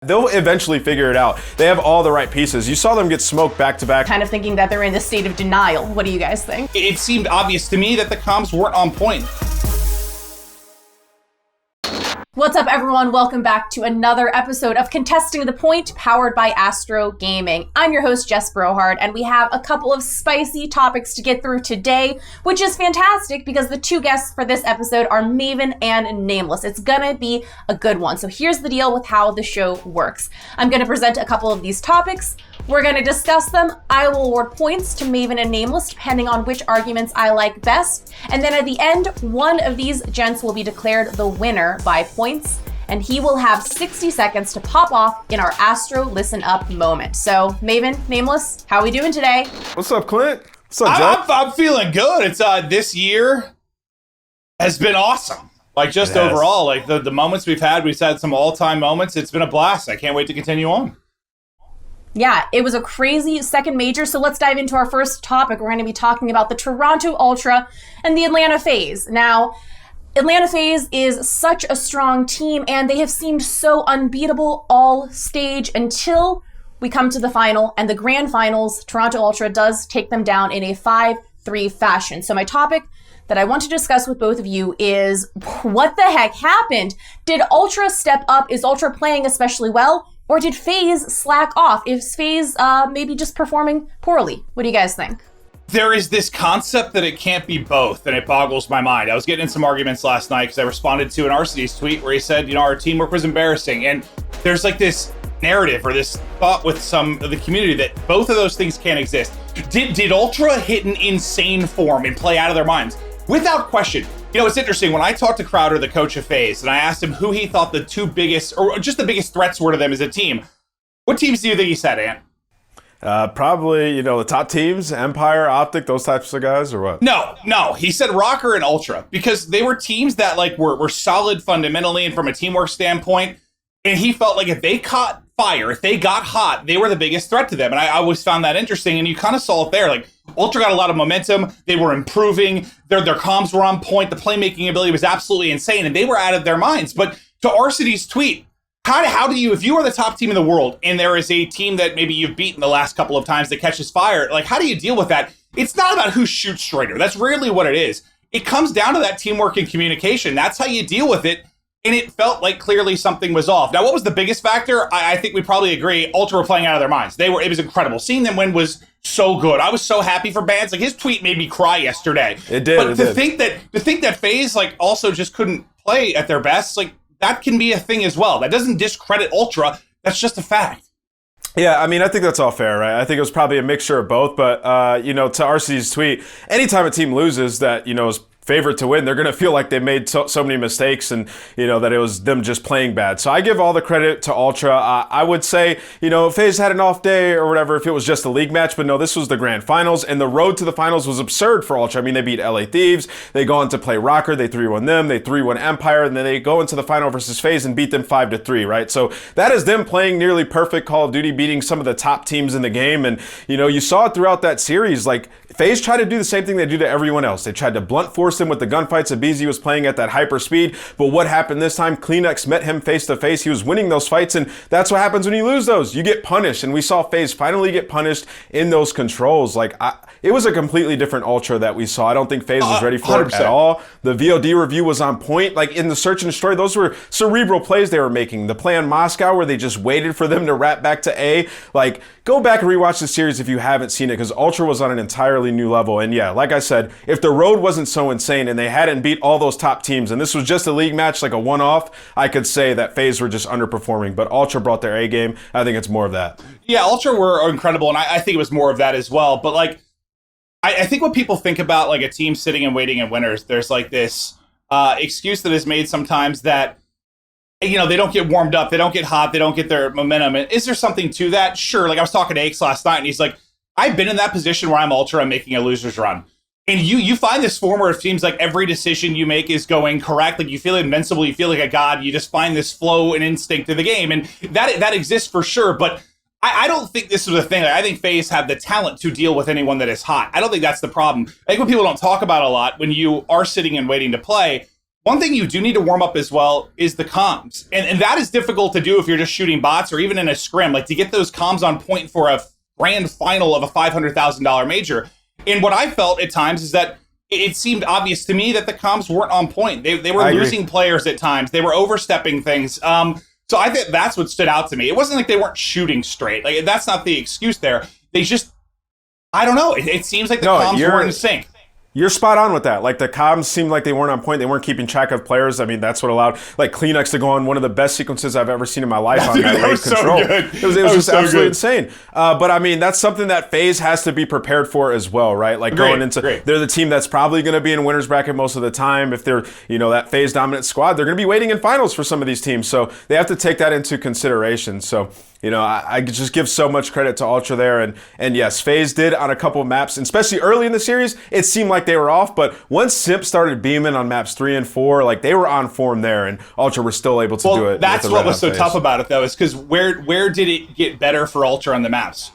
They'll eventually figure it out. They have all the right pieces. You saw them get smoked back to back. Kind of thinking that they're in this state of denial. What do you guys think? It seemed obvious to me that the comms weren't on point. What's up, everyone? Welcome back to another episode of Contesting the Point, powered by Astro Gaming. I'm your host, Jess Brohard, and we have a couple of spicy topics to get through today, which is fantastic because the two guests for this episode are Maven and Nameless. It's gonna be a good one. So here's the deal with how the show works. I'm gonna present a couple of these topics. We're gonna discuss them. I will award points to Maven and Nameless depending on which arguments I like best. And then at the end, one of these gents will be declared the winner by points, and he will have 60 seconds to pop off in our Astro Listen Up moment. So, Maven, Nameless, how we doing today? What's up, Clint? What's up, Jeff? I'm feeling good. It's this year has been awesome. Like just overall, like the moments we've had some all-time moments. It's been a blast. I can't wait to continue on. Yeah, it was a crazy second major, so let's dive into our first topic. We're going to be talking about the Toronto Ultra and the Atlanta FaZe. Now, Atlanta FaZe is such a strong team, and they have seemed so unbeatable all stage until we come to the final, and the grand finals, Toronto Ultra does take them down in a 5-3 fashion. So my topic that I want to discuss with both of you is, what the heck happened? Did Ultra step up? Is Ultra playing especially well? Or did FaZe slack off? Is FaZe maybe just performing poorly? What do you guys think? There is this concept that it can't be both, and it boggles my mind. I was getting in some arguments last night because I responded to an Arcitys tweet where he said, our teamwork was embarrassing. And there's like this narrative or this thought with some of the community that both of those things can't exist. Did Ultra hit an insane form and play out of their minds? Without question. It's interesting. When I talked to Crowder, the coach of FaZe, and I asked him who he thought the two biggest, or just the biggest threats were to them as a team, what teams do you think he said, Ant? Probably, the top teams, Empire, OpTic, those types of guys, or what? No. He said Røkkr and Ultra, because they were teams that were solid fundamentally and from a teamwork standpoint. And he felt like if they caught fire, if they got hot, they were the biggest threat to them. And I always found that interesting. And you kind of saw it there. Like, Ultra got a lot of momentum. They were improving. Their comms were on point. The playmaking ability was absolutely insane. And they were out of their minds. But to Arcitys' tweet, how do you, if you are the top team in the world and there is a team that maybe you've beaten the last couple of times that catches fire, how do you deal with that? It's not about who shoots straighter. That's rarely what it is. It comes down to that teamwork and communication. That's how you deal with it. And it felt like clearly something was off. Now, what was the biggest factor? I think we probably agree. Ultra were playing out of their minds. It was incredible. Seeing them win was so good. I was so happy for Bands. His tweet made me cry yesterday. It did. But to think that FaZe also just couldn't play at their best, that can be a thing as well. That doesn't discredit Ultra. That's just a fact. Yeah, I think that's all fair, right? I think it was probably a mixture of both, but, to Arcitys' tweet, anytime a team loses that, is favorite to win, they're going to feel like they made so many mistakes and, that it was them just playing bad. So I give all the credit to Ultra. I would say, FaZe had an off day or whatever if it was just a league match, but no, this was the grand finals, and the road to the finals was absurd for Ultra. They beat LA Thieves, they go on to play Røkkr, they 3-1 them, they 3-1 Empire, and then they go into the final versus FaZe and beat them 5-3, right? So that is them playing nearly perfect Call of Duty, beating some of the top teams in the game, and, you saw it throughout that series. FaZe tried to do the same thing they do to everyone else. They tried to blunt force him with the gunfights. aBeZy was playing at that hyper speed, but what happened this time? CleanX met him face to face. He was winning those fights, and that's what happens when you lose those. You get punished, and we saw FaZe finally get punished in those controls. It was a completely different Ultra that we saw. I don't think FaZe was ready for 100%. It at all. The VOD review was on point. In the search and destroy, those were cerebral plays they were making. The play on Moscow where they just waited for them to wrap back to A. Go back and rewatch the series if you haven't seen it, because Ultra was on an entirely new level. And yeah, like I said, if the road wasn't so insane and they hadn't beat all those top teams and this was just a league match, like a one-off, I could say that FaZe were just underperforming. But Ultra brought their A game. I think it's more of that. Yeah, Ultra were incredible, and I think it was more of that as well. But I think what people think about a team sitting and waiting in winners, there's this excuse that is made sometimes that they don't get warmed up, they don't get hot, they don't get their momentum. And is there something to that? Sure. I was talking to Aches last night, and he's like, I've been in that position where I'm Ultra, I'm making a loser's run. And you find this form where it seems like every decision you make is going correct. You feel invincible, you feel like a god, you just find this flow and instinct of the game. And that exists for sure. But I don't think this is a thing. I think FaZe have the talent to deal with anyone that is hot. I don't think that's the problem. I think what people don't talk about a lot when you are sitting and waiting to play one thing you do need to warm up as well is the comms. And that is difficult to do if you're just shooting bots or even in a scrim, like to get those comms on point for a grand final of a $500,000 major. And what I felt at times is that it seemed obvious to me that the comms weren't on point. They were losing players at times. They were overstepping things. So I think that's what stood out to me. It wasn't like they weren't shooting straight. Like, that's not the excuse there. They just, I don't know. It seems like the comms weren't in sync. You're spot on with that. Like, the comms seemed like they weren't on point. They weren't keeping track of players. I mean, that's what allowed, like, Kleenex to go on one of the best sequences I've ever seen in my life on that rate control. So good. It was just absolutely insane. But, I mean, that's something that FaZe has to be prepared for as well, right? Like, going into, they're the team that's probably going to be in winner's bracket most of the time. If they're, that FaZe dominant squad, they're going to be waiting in finals for some of these teams. So they have to take that into consideration. So, I just give so much credit to Ultra there. And yes, FaZe did on a couple of maps, and especially early in the series, it seemed like they were off. But once Simp started beaming on maps 3 and 4, like, they were on form there, and Ultra were still able to do it. That's what was so tough about it, though, is because where did it get better for Ultra on the maps?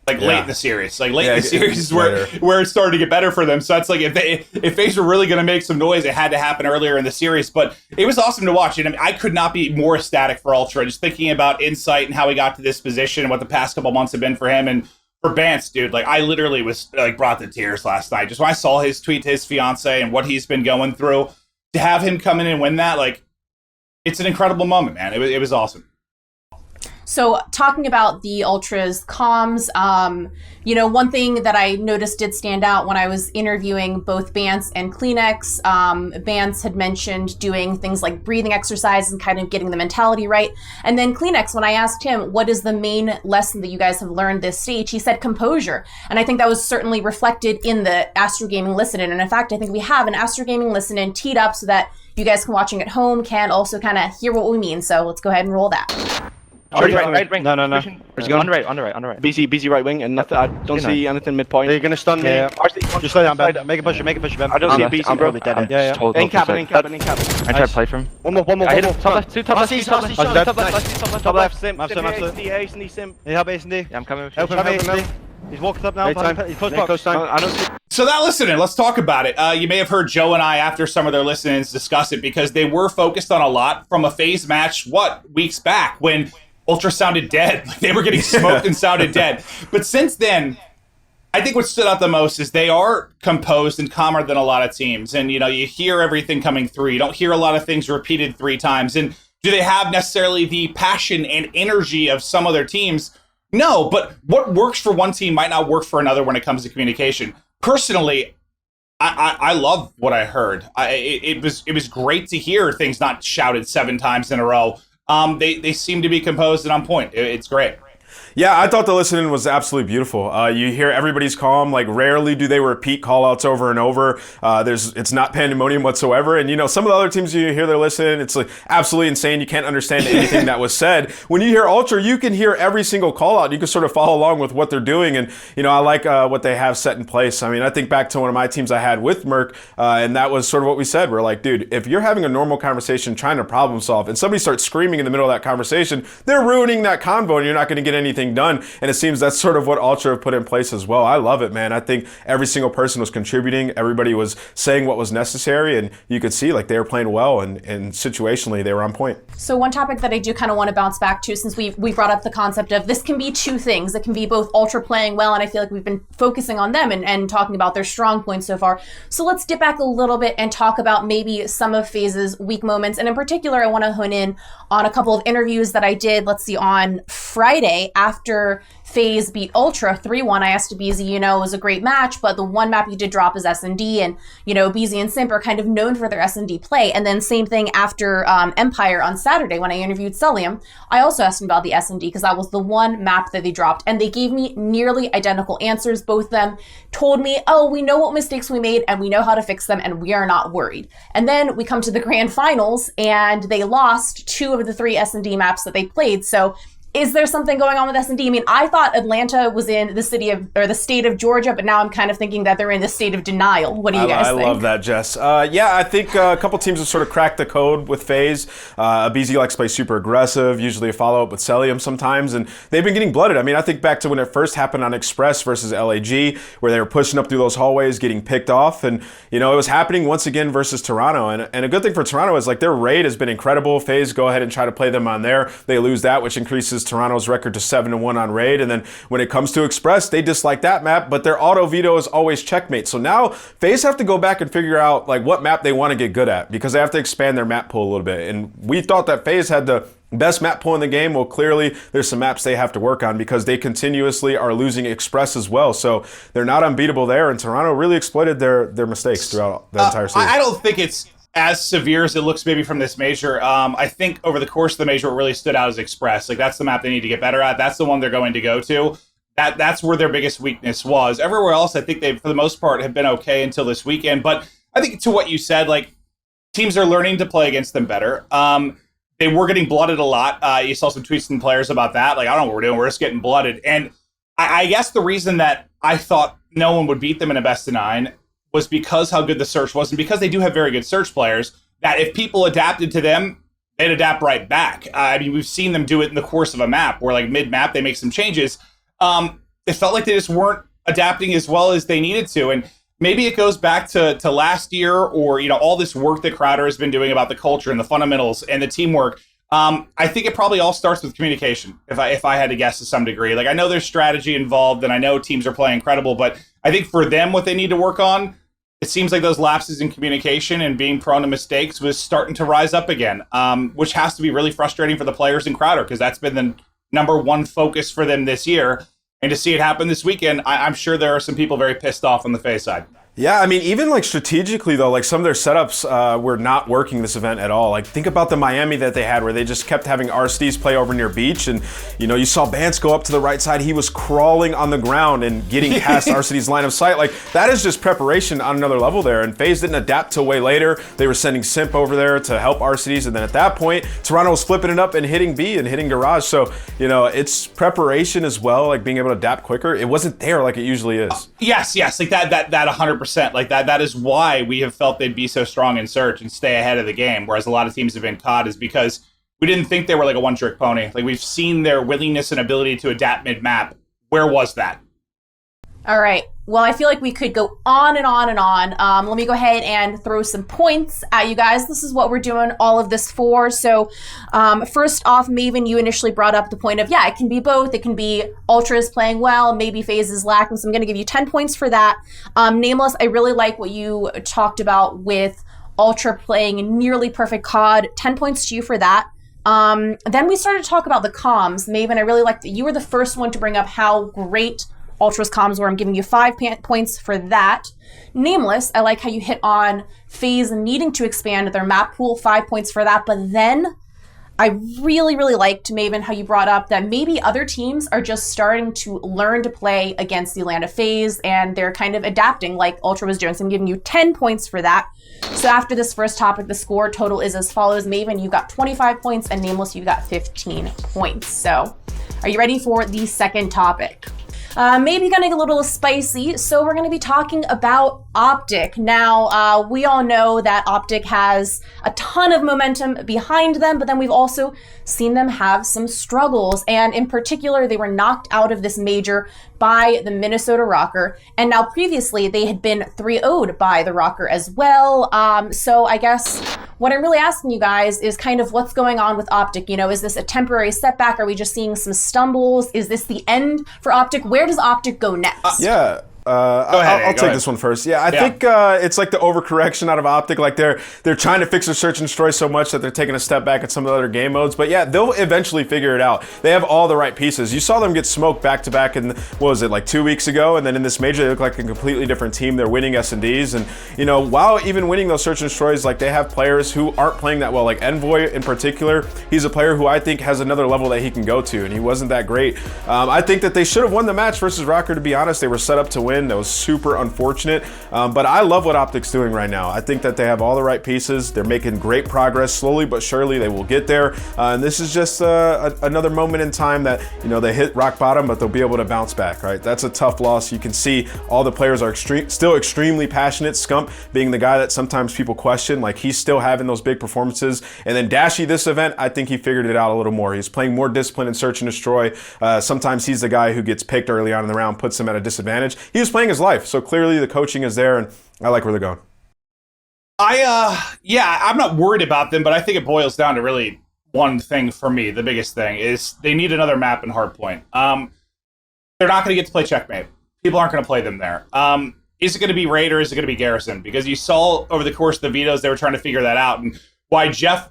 Late in the series. Late in the series is where it started to get better for them. So it's like, if FaZe were really going to make some noise, it had to happen earlier in the series. But it was awesome to watch. And I mean, I could not be more ecstatic for Ultra. Just thinking about Insight and how he got to this position and what the past couple months have been for him. And for Bance, dude, like, I literally was brought to tears last night. Just when I saw his tweet to his fiance and what he's been going through, to have him come in and win that, like, it's an incredible moment, man. It was awesome. So talking about the Ultras comms, one thing that I noticed did stand out when I was interviewing both Bance and Kleenex. Bance had mentioned doing things like breathing exercises and kind of getting the mentality right. And then Kleenex, when I asked him, what is the main lesson that you guys have learned this stage, he said composure. And I think that was certainly reflected in the Astro Gaming listen-in. And in fact, I think we have an Astro Gaming listen-in teed up so that you guys watching at home can also kind of hear what we mean. So let's go ahead and roll that. Right wing. No. Where's he going? On the right. aBeZy right wing, and nothing, I don't see anything midpoint. They're gonna stun me. Yeah. Just lay down, Ben. Make a push, Ben. I don't see aBeZy, bro. Yeah. In cabin. I tried to play for him. One more. I hit him. Top left, top left, Simp. Ace and D, Simp. Hey, help Ace and D. Yeah, I'm coming with you. Help him. He's walked up now. He's close box. I don't see. So that listening, let's talk about it. You may have heard Joe and I, after some of their listenings, discuss it, because they were focused on a lot from a FaZe match, weeks back, when Ultra sounded dead. Like, they were getting smoked and sounded dead. But since then, I think what stood out the most is they are composed and calmer than a lot of teams. And, you hear everything coming through. You don't hear a lot of things repeated 3 times. And do they have necessarily the passion and energy of some other teams? No, but what works for one team might not work for another when it comes to communication. Personally, I love what I heard. It was great to hear things not shouted 7 times in a row. They seem to be composed and on point. It's great. Yeah, I thought the listening was absolutely beautiful. You hear everybody's calm. Like, rarely do they repeat call-outs over and over. It's not pandemonium whatsoever. And, some of the other teams, you hear they're listening, it's like absolutely insane. You can't understand anything that was said. When you hear Ultra, you can hear every single call-out. You can sort of follow along with what they're doing. And, I like what they have set in place. I mean, I think back to one of my teams I had with Merc, and that was sort of what we said. We're like, dude, if you're having a normal conversation trying to problem solve, and somebody starts screaming in the middle of that conversation, they're ruining that convo, and you're not going to get anything done. And it seems that's sort of what Ultra have put in place as well. I love it, man. I think every single person was contributing. Everybody was saying what was necessary, and you could see like they were playing well, and situationally they were on point. So one topic that I do kind of want to bounce back to, since we brought up the concept of this can be 2 things. It can be both Ultra playing well, and I feel like we've been focusing on them and talking about their strong points so far. So let's dip back a little bit and talk about maybe some of FaZe's weak moments. And in particular, I want to hone in on a couple of interviews that I did, on Friday after FaZe beat Ultra 3-1. I asked aBeZy, it was a great match, but the one map you did drop is S&D, and, aBeZy and Simp are kind of known for their S&D play. And then same thing after Empire on Saturday when I interviewed Cellium. I also asked him about the S&D because that was the one map that they dropped, and they gave me nearly identical answers. Both of them told me, oh, we know what mistakes we made and we know how to fix them and we are not worried. And then we come to the grand finals and they lost 2 of the 3 S&D maps that they played. So Is there something going on with S&D? I mean, I thought Atlanta was in the state of Georgia, but now I'm kind of thinking that they're in the state of denial. What do you guys think? I love that, Jess. Yeah, I think a couple teams have sort of cracked the code with FaZe. aBeZy likes to play super aggressive, usually a follow-up with Cellium sometimes, and they've been getting blooded. I mean, I think back to when it first happened on Express versus LAG, where they were pushing up through those hallways, getting picked off, and, you know, it was happening once again versus Toronto. And a good thing for Toronto is, like, their raid has been incredible. FaZe go ahead and try to play them on there. They lose that, which increases Toronto's record to 7-1 on raid. And then when it comes to Express, they dislike that map, but their auto veto is always checkmate. So now FaZe have to go back and figure out like what map they want to get good at, because they have to expand their map pool a little bit. And we thought that FaZe had the best map pool in the game. Well, clearly there's some maps they have to work on, because they continuously are losing Express as well. So they're not unbeatable there, and Toronto really exploited their mistakes throughout the entire season. I don't think it's as severe as it looks maybe from this major. I think over the course of the major, what really stood out is Express. Like, that's the map they need to get better at. That's the one they're going to go to. That's where their biggest weakness was. Everywhere else, I think they, for the most part, have been okay until this weekend. But I think to what you said, like, teams are learning to play against them better. They were getting blooded a lot. You saw some tweets from players about that. Like, I don't know what we're doing. We're just getting blooded. And I guess the reason that I thought no one would beat them in a best of 9 was because how good the search was, and because they do have very good search players, that if people adapted to them, they'd adapt right back. I mean, we've seen them do it in the course of a map, where like mid-map, they make some changes. It felt like they just weren't adapting as well as they needed to. And maybe it goes back to last year, or, you know, all this work that Crowder has been doing about the culture and the fundamentals and the teamwork. I think it probably all starts with communication, if I had to guess to some degree. Like, I know there's strategy involved, and I know teams are playing incredible, but I think for them, what they need to work on, it seems like those lapses in communication and being prone to mistakes was starting to rise up again, which has to be really frustrating for the players in Crowder, because that's been the #1 focus for them this year. And to see it happen this weekend, I'm sure there are some people very pissed off on the FaZe side. Yeah, I mean, even like strategically though, like some of their setups were not working this event at all. Like, think about the Miami that they had, where they just kept having Arcitys play over near beach, and, you know, you saw Bance go up to the right side. He was crawling on the ground and getting past Arcitys' line of sight. Like, that is just preparation on another level there. And FaZe didn't adapt till way later. They were sending Simp over there to help Arcitys, and then at that point, Toronto was flipping it up and hitting B and hitting Garage. So, you know, it's preparation as well, like being able to adapt quicker. It wasn't there like it usually is. Yes, like that 100%. Like that is why we have felt they'd be so strong in search and stay ahead of the game, whereas a lot of teams have been caught, is because we didn't think they were like a one-trick pony. Like, we've seen their willingness and ability to adapt mid-map. Where was that? All right. Well, I feel like we could go on and on and on. Let me go ahead and throw some points at you guys. This is what we're doing all of this for. So first off, Maven, you initially brought up the point of, yeah, it can be both. It can be Ultras playing well, maybe FaZe is lacking. So I'm going to give you 10 points for that. Nameless, I really like what you talked about with Ultra playing nearly perfect COD. 10 points to you for that. Then we started to talk about the comms. Maven, I really liked that you were the first one to bring up how great Ultra's comms were. I'm giving you 5 points for that. Nameless, I like how you hit on FaZe needing to expand their map pool. 5 points for that. But then I really, really liked, Maven, how you brought up that maybe other teams are just starting to learn to play against the Atlanta FaZe, and they're kind of adapting like Ultra was doing. So I'm giving you 10 points for that. So after this first topic, the score total is as follows. Maven, you got 25 points, and Nameless, you got 15 points. So are you ready for the second topic? Maybe gonna get a little spicy, so we're gonna be talking about OpTic. Now, we all know that OpTic has a ton of momentum behind them, but then we've also seen them have some struggles, and in particular, they were knocked out of this major by the Minnesota Røkkr, and now previously they had been 3-0'd by the Røkkr as well. So I guess what I'm really asking you guys is kind of what's going on with OpTic. You know, is this a temporary setback? Are we just seeing some stumbles? Is this the end for OpTic? Where does OpTic go next? Yeah. I'll take this one first. Yeah, I think it's like the overcorrection out of OpTic. Like they're trying to fix their search and destroy so much that they're taking a step back at some of the other game modes. But yeah, they'll eventually figure it out. They have all the right pieces. You saw them get smoked back to back in, what was it, like 2 weeks ago? And then in this major, they look like a completely different team. They're winning S&Ds. And, you know, while even winning those search and destroys, like they have players who aren't playing that well. Like Envoy in particular, he's a player who I think has another level that he can go to. And he wasn't that great. I think that they should have won the match versus Røkkr, to be honest. They were set up to win. win. That was super unfortunate. But I love what OpTic's doing right now. I think that they have all the right pieces. They're making great progress. Slowly but surely they will get there. And this is just another moment in time that, you know, they hit rock bottom, but they'll be able to bounce back, right? That's a tough loss. You can see all the players are still extremely passionate. Scump being the guy that sometimes people question, like he's still having those big performances. And then Dashy, this event, I think he figured it out a little more. He's playing more discipline in search and destroy. Sometimes he's the guy who gets picked early on in the round, puts him at a disadvantage. He was playing his life, so clearly the coaching is there, and I like where they're going. I'm not worried about them, but I think it boils down to really one thing for me. The biggest thing is they need another map in Hardpoint. They're not going to get to play Checkmate. People aren't going to play them there. Is it going to be Raid or is it going to be Garrison? Because you saw over the course of the vetoes, they were trying to figure that out. And why Joe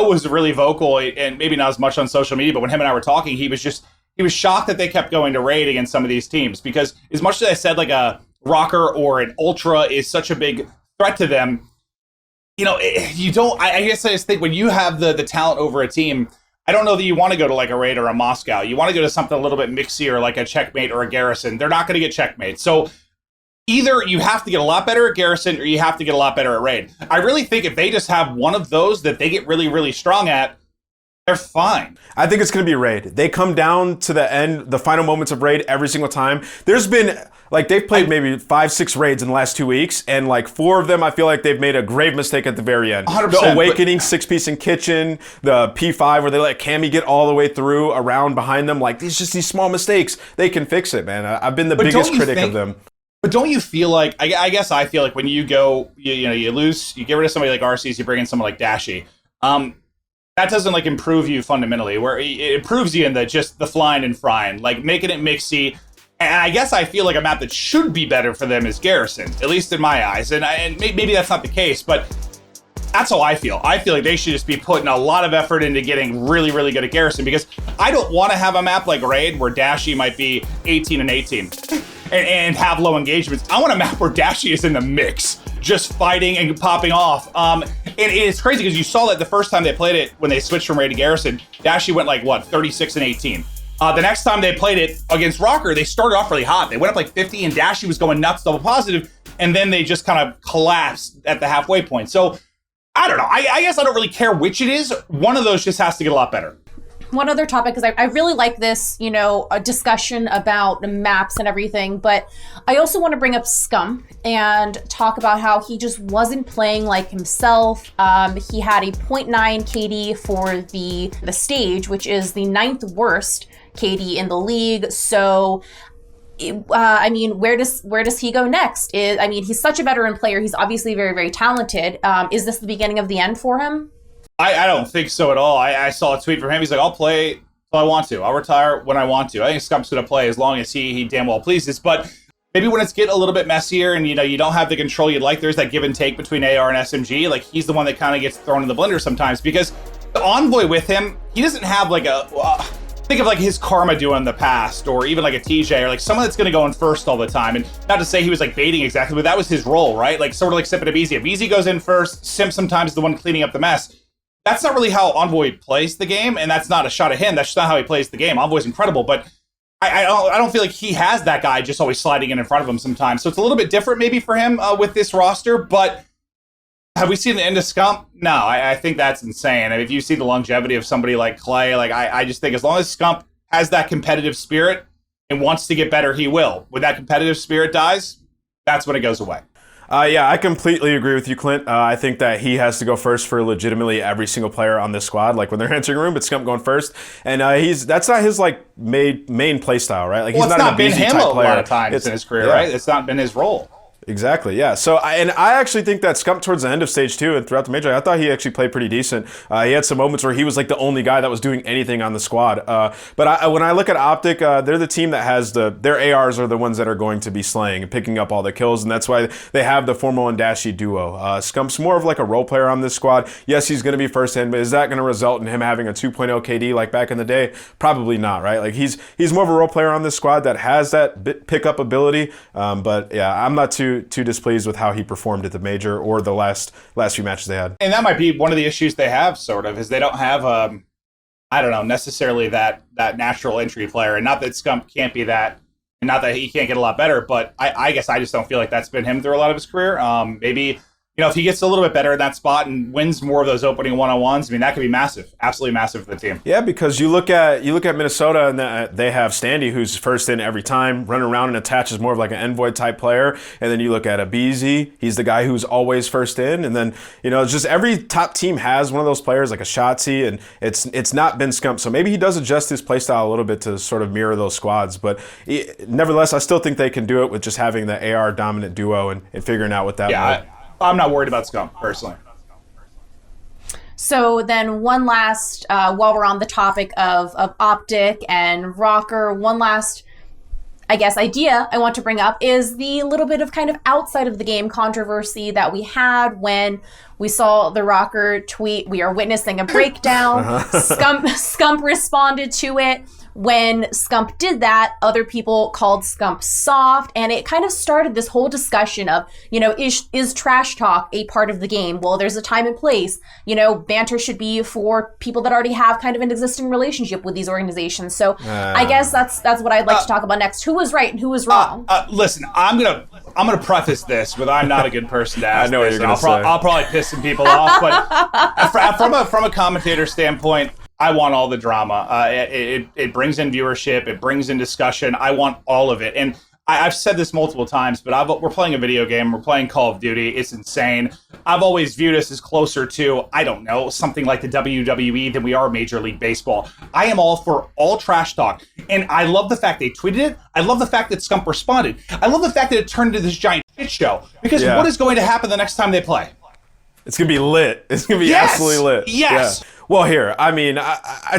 was really vocal, and maybe not as much on social media, but when him and I were talking, he was shocked that they kept going to Raid against some of these teams. Because as much as I said, like a Røkkr or an Ultra is such a big threat to them, you know, you don't, I guess I just think when you have the talent over a team, I don't know that you want to go to like a Raid or a Moscow. You want to go to something a little bit mixier, like a Checkmate or a Garrison. They're not going to get Checkmate. So either you have to get a lot better at Garrison or you have to get a lot better at Raid. I really think if they just have one of those that they get really, really strong at, they're fine. I think it's going to be Raid. They come down to the end, the final moments of Raid every single time. There's been, like, they've played maybe 5-6 raids in the last 2 weeks, and like 4 of them, I feel like they've made a grave mistake at the very end. 100%, the Awakening, 6-piece in Kitchen, the P5 where they let Cammy get all the way through around behind them. Like, it's just these small mistakes. They can fix it, man. I've been the biggest critic of them. But don't you feel like, I guess I feel like when you go, you lose, you get rid of somebody like Arcitys, you bring in someone like Dashy. That doesn't like improve you fundamentally, where it improves you in the flying and frying, like making it mixy. And I guess I feel like a map that should be better for them is Garrison, at least in my eyes. And maybe that's not the case, but that's how I feel. I feel like they should just be putting a lot of effort into getting really, really good at Garrison, because I don't want to have a map like Raid where Dashy might be 18 and 18 and have low engagements. I want a map where Dashy is in the mix, just fighting and popping off. And it's crazy because you saw that the first time they played it, when they switched from Raid to Garrison, Dashy went like, 36 and 18. The next time they played it against Røkkr, they started off really hot. They went up like 50 and Dashy was going nuts, double positive, and then they just kind of collapsed at the halfway point. So I don't know. I guess I don't really care which it is. One of those just has to get a lot better. One other topic, because I really like this, a discussion about the maps and everything, but I also want to bring up Scump and talk about how he just wasn't playing like himself. He had a 0.9 KD for the stage, which is the 9th worst KD in the league. So where does he go next? He's such a veteran player. He's obviously very, very talented. Is this the beginning of the end for him? I don't think so at all. I saw a tweet from him. He's like, I'll play till I want to. I'll retire when I want to. I think Scump's going to play as long as he damn well pleases. But maybe when it's getting a little bit messier and, you don't have the control you'd like, there's that give and take between AR and SMG. Like, he's the one that kind of gets thrown in the blender sometimes, because the Envoy with him, he doesn't have like think of like his Karma do in the past, or even like a TJ, or like someone that's going to go in first all the time. And not to say he was like baiting exactly, but that was his role, right? Like sort of like Simp and aBeZy. aBeZy goes in first, Simp sometimes is the one cleaning up the mess. That's not really how Envoy plays the game, and that's not a shot at him. That's just not how he plays the game. Envoy's incredible, but I don't feel like he has that guy just always sliding in front of him sometimes. So it's a little bit different maybe for him with this roster, but have we seen the end of Scump? No, I think that's insane. And if you see the longevity of somebody like Clay, like I just think as long as Scump has that competitive spirit and wants to get better, he will. When that competitive spirit dies, that's when it goes away. Yeah, I completely agree with you, Clint. I think that he has to go first for legitimately every single player on this squad. Like when they're entering a room, it's Scump going first, and that's not his like main play style, right? Like he's not an been aBeZy him type a player. lot of times in his career, right? It's not been his role. Exactly, yeah. So, I actually think that Scump towards the end of stage 2 and throughout the major, I thought he actually played pretty decent. He had some moments where he was like the only guy that was doing anything on the squad. But when I look at OpTic, they're the team that has their ARs are the ones that are going to be slaying and picking up all the kills, and that's why they have the Formal and Dashy duo. Scump's more of like a role player on this squad. Yes, he's going to be first hand, but is that going to result in him having a 2.0 KD like back in the day? Probably not, right? Like he's more of a role player on this squad that has that pickup ability. But yeah, I'm not too displeased with how he performed at the major or the last few matches they had. And that might be one of the issues they have, sort of, is they don't have I don't know, necessarily that natural entry player. And not that Scump can't be that not that he can't get a lot better, but I guess I just don't feel like that's been him through a lot of his career. Maybe, if he gets a little bit better in that spot and wins more of those opening one-on-ones, that could be massive, absolutely massive for the team. Yeah, because you look at Minnesota and they have Standy, who's first in every time, running around and attaches more of like an Envoy type player. And then you look at aBeZy, he's the guy who's always first in. And then it's just every top team has one of those players like a Shotzzy, and it's not been Scump. So maybe he does adjust his playstyle a little bit to sort of mirror those squads. But nevertheless, I still think they can do it with just having the AR dominant duo and figuring out what that. Yeah. I'm not worried about Scump, personally. So then one last, while we're on the topic of OpTic and Røkkr, one last, I guess, idea I want to bring up is the little bit of kind of outside of the game controversy that we had when we saw the Røkkr tweet, "We are witnessing a breakdown." Scump responded to it. When Scump did that, other people called Scump soft, and it kind of started this whole discussion of, is trash talk a part of the game? Well, there's a time and place. Banter should be for people that already have kind of an existing relationship with these organizations. So I guess that's what I'd like to talk about next. Who was right and who was wrong? Listen, I'm gonna preface this with I'm not a good person to ask. I know what this, you're gonna say. I'll probably piss some people off, but from a commentator standpoint, I want all the drama. It brings in viewership. It brings in discussion. I want all of it. And I've said this multiple times, but we're playing a video game. We're playing Call of Duty. It's insane. I've always viewed us as closer to, I don't know, something like the WWE than we are Major League Baseball. I am all for all trash talk. And I love the fact they tweeted it. I love the fact that Scump responded. I love the fact that it turned into this giant shit show. Because what is going to happen the next time they play? It's going to be lit. It's going to be absolutely lit. Yes. Yeah. Well, here, I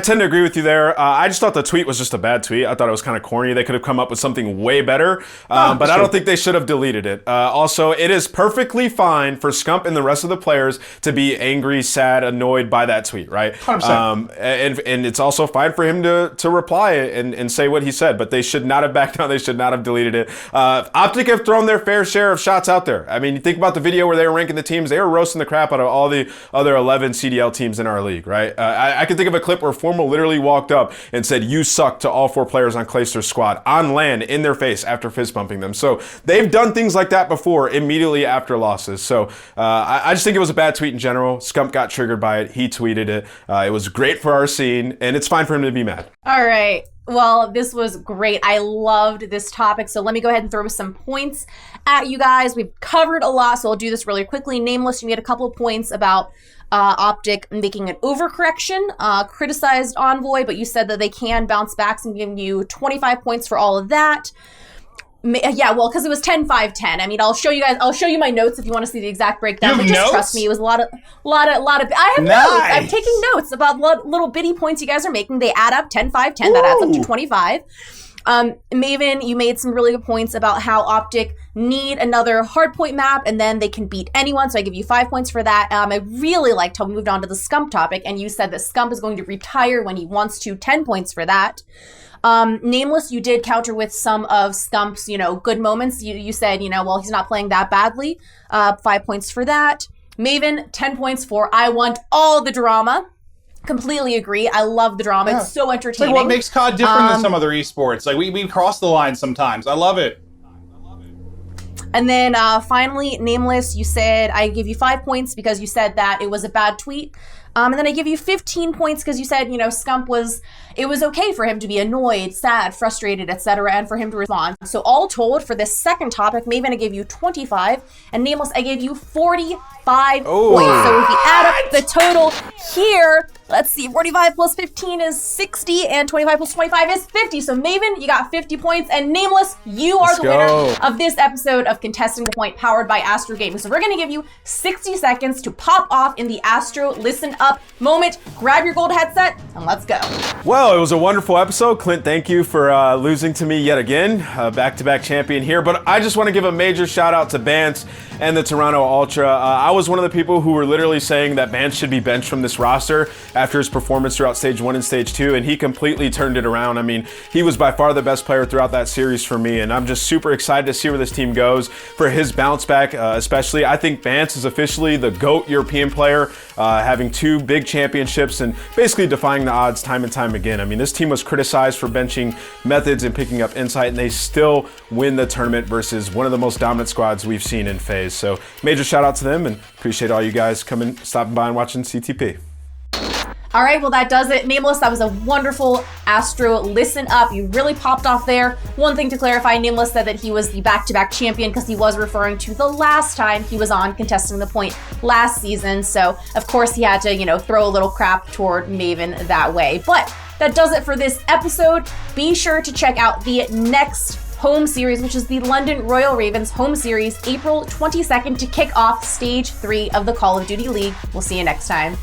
tend to agree with you there. I just thought the tweet was just a bad tweet. I thought it was kind of corny. They could have come up with something way better, but I don't think they should have deleted it. Also, it is perfectly fine for Scump and the rest of the players to be angry, sad, annoyed by that tweet, right? 100%. And it's also fine for him to reply and say what he said, but they should not have backed down. They should not have deleted it. OpTic have thrown their fair share of shots out there. You think about the video where they were ranking the teams. They were roasting the crap out of all the other 11 CDL teams in our league, right? I can think of a clip where Formal literally walked up and said, "You suck" to all 4 players on Clayster's squad on LAN in their face after fist bumping them. So they've done things like that before immediately after losses. So I just think it was a bad tweet in general. Scump got triggered by it. He tweeted it. It was great for our scene, and it's fine for him to be mad. All right. Well, this was great. I loved this topic. So let me go ahead and throw some points at you guys. We've covered a lot, so I'll do this really quickly. Nameless, you made a couple of points about OpTic making an overcorrection, criticized Envoy, but you said that they can bounce back and give you 25 points for all of that. Yeah, well, because it was 10-5-10. I'll show you my notes if you want to see the exact breakdown. But just notes? trust me, it was a lot of. I have notes. I'm taking notes about little bitty points you guys are making. They add up 10-5-10. That adds up to 25. Maven, you made some really good points about how OpTic need another hardpoint map and then they can beat anyone, so I give you 5 points for that. I really liked how we moved on to the Scump topic, and you said that Scump is going to retire when he wants to. 10 points for that. Nameless, you did counter with some of Scump's, good moments. You said, well, he's not playing that badly. 5 points for that. Maven, 10 points for I want all the drama. Completely agree. I love the drama. Yeah. It's so entertaining. It's like what makes COD different than some other esports. Like we cross the line sometimes. I love it. And then finally, Nameless, you said I give you 5 points because you said that it was a bad tweet. And then I give you 15 points because you said, Scump it was okay for him to be annoyed, sad, frustrated, etc., and for him to respond. So all told, for this second topic, Maven, I gave you 25, and Nameless, I gave you 45 points. So if you add up the total here, let's see, 45 plus 15 is 60, and 25 plus 25 is 50. So Maven, you got 50 points, and Nameless, you are the winner of this episode of Contesting the Point, powered by Astro Gaming. So we're going to give you 60 seconds to pop off in the Astro Listen Up moment. Grab your gold headset, and let's go. Well, it was a wonderful episode. Clint, thank you for losing to me yet again. Back-to-back champion here. But I just want to give a major shout-out to Bance and the Toronto Ultra. I was one of the people who were literally saying that Bance should be benched from this roster after his performance throughout Stage 1 and Stage 2, and he completely turned it around. I mean, he was by far the best player throughout that series for me, and I'm just super excited to see where this team goes for his bounce back, especially. I think Vance is officially the GOAT European player, having 2 big championships and basically defying the odds time and time again. I mean, this team was criticized for benching methods and picking up insight, and they still win the tournament versus one of the most dominant squads we've seen in FaZe. So major shout out to them, and appreciate all you guys stopping by and watching CTP. All right, well, that does it. Nameless, that was a wonderful Astro. Listen up, you really popped off there. One thing to clarify, Nameless said that he was the back-to-back champion because he was referring to the last time he was on contesting the point last season. So, of course, he had to, you know, throw a little crap toward Maven that way. But that does it for this episode. Be sure to check out the next home series, which is the London Royal Ravens home series, April 22nd, to kick off Stage 3 of the Call of Duty League. We'll see you next time.